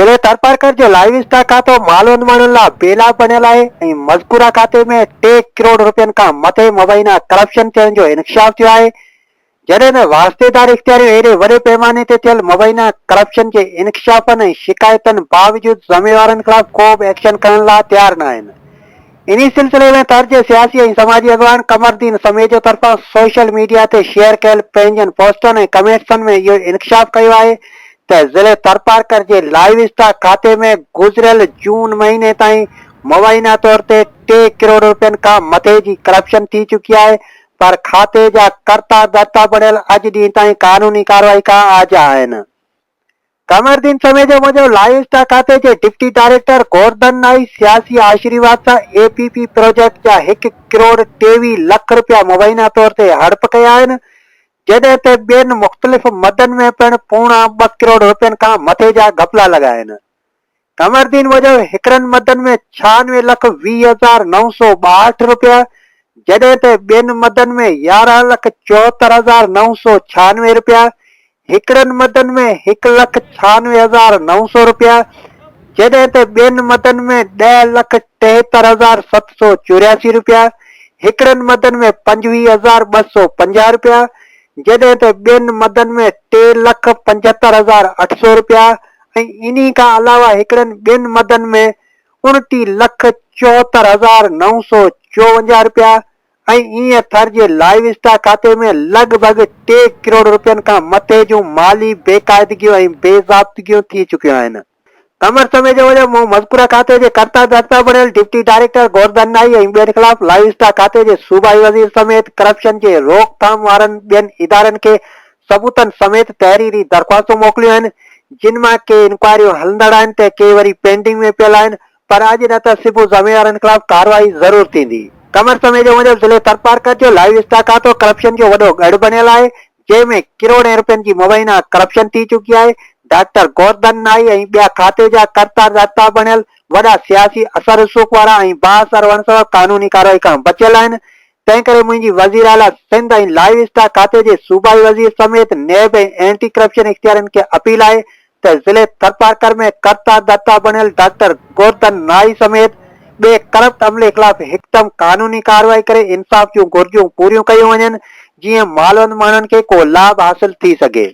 ज़िले तरपारकर जो live stock खातो मालवंत माण्हुनि लाइ बेला बणियल आहे ऐं मज़कूरा खाते में 3 करोड़ रुपयनि खां मथे मुबैना करप्शन थियण जो इंकशाफ थियो आहे। जॾहिं त वास्तेदार इख़्तियारियूं हेॾे वॾे पैमाने ते थियल मुबैना करप्शन जे इंकशाफनि ऐं शिकायतनि बावजूदि ज़िम्मेवारनि ख़िलाफ़ को बि एक्शन करण लाइ तयार न आहिनि। इन्ही सिलसिले में तर्ज सियासी ऐं समाजी अॻवान कमरुद्दीन समेत जो तरफ़ां सोशल मीडिया ते शेयर कयल पंहिंजनि पोस्टनि ऐं कमेंट्सनि में इहो इंकशाफ कयो आहे त ज़िले तरपारकर जे लाइव स्टॉक खाते में गुज़िरियल जून महीने ताईं मुबैना तौर ते 3 करोड़ रुपयनि खां मथे जी करप्शन थी चुकी आहे, पर खाते जा कर्ता धर्ता बणियल अॼु ॾींहुं ताईं कानूनी कार्रवाई खां आजा आहिनि। कमरुद्दीन समेत जो मुजिब लाइव स्टॉक खाते जे डिप्टी डायरेक्टर गोवर्धन नाई सियासी आशीर्वाद सां एपीपी प्रोजेक्ट जा 1 करोड़ 23 लख रुपया मुबैना तौर ते हड़प कया आहिनि, जॾहिं त ॿियनि मुख़्तलिफ़ मदनि में पिणु पूणा 2 करोड़ रुपयनि खां मथे जा घपला लॻा आहिनि। कमरुद्दीन मुजिब हिकिड़नि मदनि में 96,20,962 रुपया, जॾहिं त ॿियनि मदनि में 11,74,996 रुपया, हिकिड़नि मदनि में 1,96,900 रुपया, जॾहिं त ॿियनि मदनि में 10,73,784 रुपया, हिकिड़नि मदनि में 25,250 रुपया, जॾहिं त ॿियनि मदनि में 3,75,800 रुपया ऐं इन्ही खां अलावा हिकिड़नि ॿियनि मदनि में 29,74,954 रुपया ऐं ईअं थर जे लाइव स्टॉक खाते में लॻभॻि 3 करोड़ रुपयनि खां मथे जूं माली बेक़ाइदगियूं ऐं बेज़ाब्तगियूं थी चुकियूं आहिनि। कमर समेत जो मुजिब मज़कूरा खाते जे कर्ता धर्ता बणियल डिप्टी डायरेक्टर गोवर्धन नाई ऐं ॿियनि ख़िलाफ़ लाइव स्टॉक खाते जे सूबाई वज़ीर समेत करप्शन जे रोकथाम वारनि ॿियनि इदारनि खे सबूतनि समेत तहरीरी दरख़्वास्तूं मोकिलियूं आहिनि, जिन मां के इंक्वायरियूं हलंदड़ आहिनि त के वरी पेंडिंग में पियल आहिनि, पर अॼु न त सिबु ज़िम्मेवारनि ख़िलाफ़ कार्रवाई ज़रूर थींदी। कमर समेत जो मुजिब ज़िले तरपारकर जो लाइव स्टॉक खातो करप्शन जो वॾो गढ़ बणियल आहे, जंहिंमें किरोड़ें रुपयनि जी मुबैना करप्शन थी चुकी आहे। डॉक्टर गोवर्धन नाई ऐं ॿिया खाते जा कर्ता धर्ता बणियल वॾा सियासी असर रसूख़ वारा ऐं बाअसर वणसर कानूनी कार्रवाई खां बचियल आहिनि। तंहिं करे मुंहिंजी वज़ीर आला सिंध ऐं लाइव स्टॉक खाते जे सूबाई वज़ीर समेत नैब ऐं एंटी करप्शन इख़्तियारनि खे अपील आहे त ज़िले तरपारकर में कर्ता धर्ता बणियल डॉक्टर गोवर्धन नाई समेत ॿिए करप्ट अमले ख़िलाफ़ हिकदमि कानूनी कार्रवाई करे इंसाफ़ जूं घुर्जूं पूरियूं कयूं वञनि, जीअं मालवंत माण्हुनि खे को लाभ हासिल थी सघे।